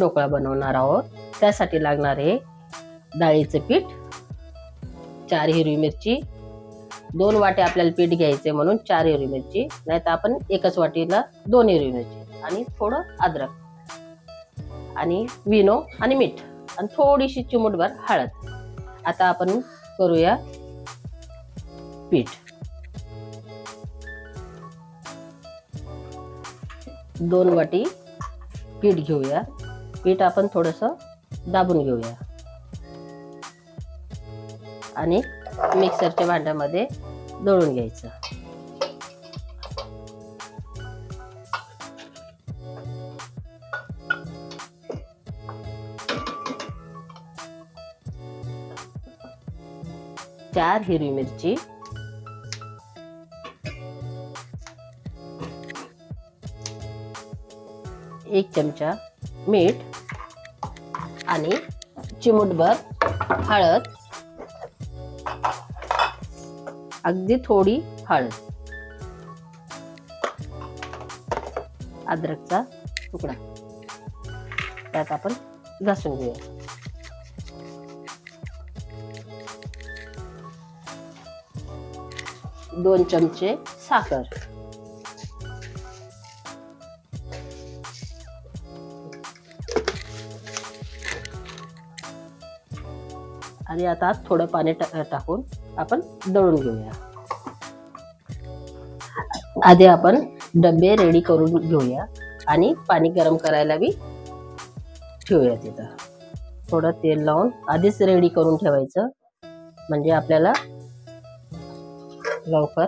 ढोकळा बनवणार आहोत। त्यासाठी लागणारे डाळीचे पीठ, 4 हिरवी मिरची, 2 वाटे आपल्याला पीठ घ्यायचे म्हणून 4 हिरवी मिरची, नाहीतर आपण एकच वाटीला 2 हिरवी मिरची आणि थोडं अद्रक आणि विनो आणि मीठ आणि थोडीशी चिमूटभर हळद। आता आपण करूया पीठ। 2 वाटी पीठ घेऊया। पीठ आपण थोडंसं दाबून घेऊया आणि मिक्सरच्या भांड्यामध्ये दळून घ्यायचं। चार हिरवी मिरची, 1 चमचा मीठ आणि चिमूटभर हळद, अगदी थोडी हळद, अद्रकचा तुकडा त्यात आपण घासून घेऊया। 2 चमचे साखर, आणि आता थोडं पाणी टाकून आपण दळून घेऊया। आधी आपण डबे रेडी करून घेऊया आणि पाणी गरम करायला बी ठेवूया। तिथं थोडं तेल लावून आधीच रेडी करून ठेवायचं, म्हणजे आपल्याला लवकर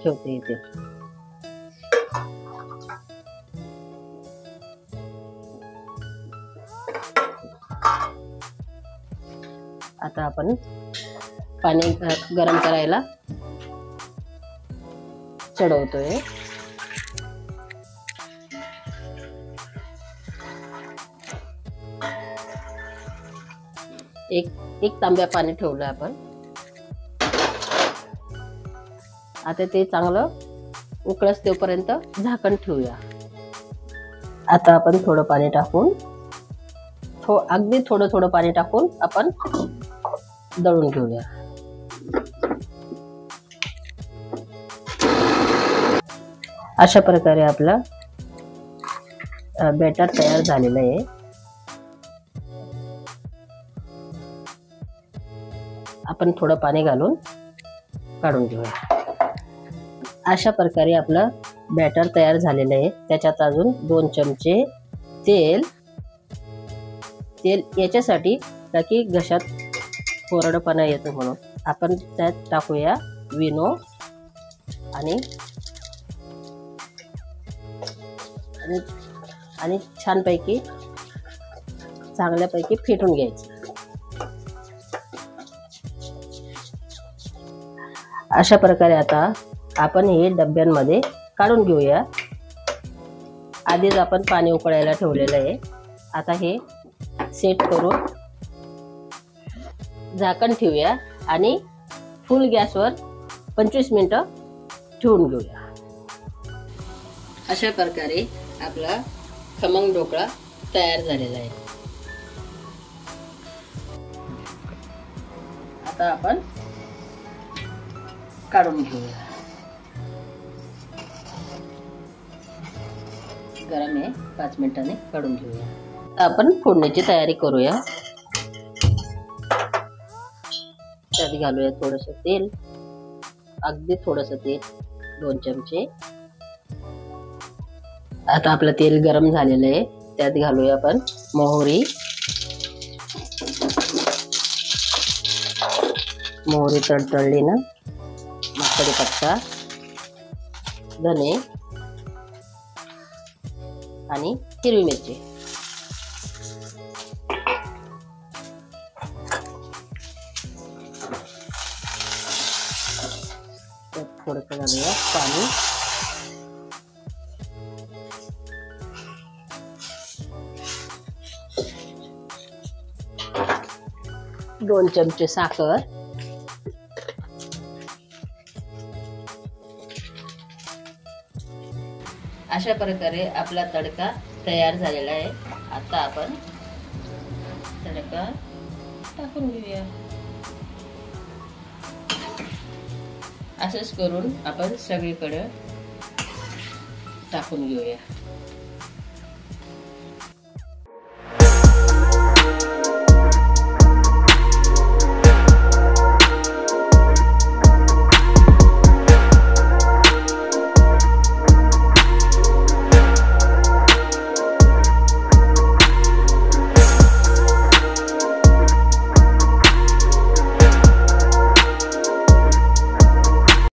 ठेवता येते। आता आपण पाणी गरम करायला चढवतोय। एक तांब्या पाणी ठेवलं आपण। आता ते चांगलं उकळस तोपर्यंत झाकण ठेवूया। आता आपण थोडं पाणी टाकून अगदी थोडं पाणी टाकून आपण दळून घेऊया। अशा प्रकारे आपला बॅटर तयार झालेलं आहे। आपण थोडं पाणी घालून काढून घेऊया। अशा प्रकारे आपलं बॅटर तयार झालेलं आहे। त्याच्यात अजून 2 चमचे तेल याच्यासाठी की घशात कोरडपणा येतो म्हणून आपण त्यात टाकूया विनो आणि छानपैकी चांगल्यापैकी फेटून घ्यायचं। अशा प्रकारे आता आपण हे डब्यांमध्ये काढून घेऊया। आधीच आपण पाणी उकळायला ठेवलेलं आहे। आता हे सेट करून झाकण ठेवूया आणि फुल गॅसवर 25 मिनिटं ठेवून घेऊया। अशा प्रकारे आपला खमंग ढोकळा तयार झालेला आहे। आता आपण काढून घेऊया। गरम आहे, 5 मिनिटांनी काढून घेऊया। आता आपण फोडणीची तयारी करूया। त्यात घालूया थोडंसं तेल, अगदी थोडंसं तेल, 2 चमचे। आता आपलं तेल गरम झालेलं आहे। त्यात घालूया आपण मोहरी तडतडली ना, कढीपत्ता, धने आणि हिरवी मिरची। थोडंसं घालूया पाणी, 2 चमचे साखर, अशा प्रकारे आपला तडका तयार झालेला आहे। आता आपण तडका टाकून घेऊया. असंच करून आपण सगळीकडे टाकून घेऊया.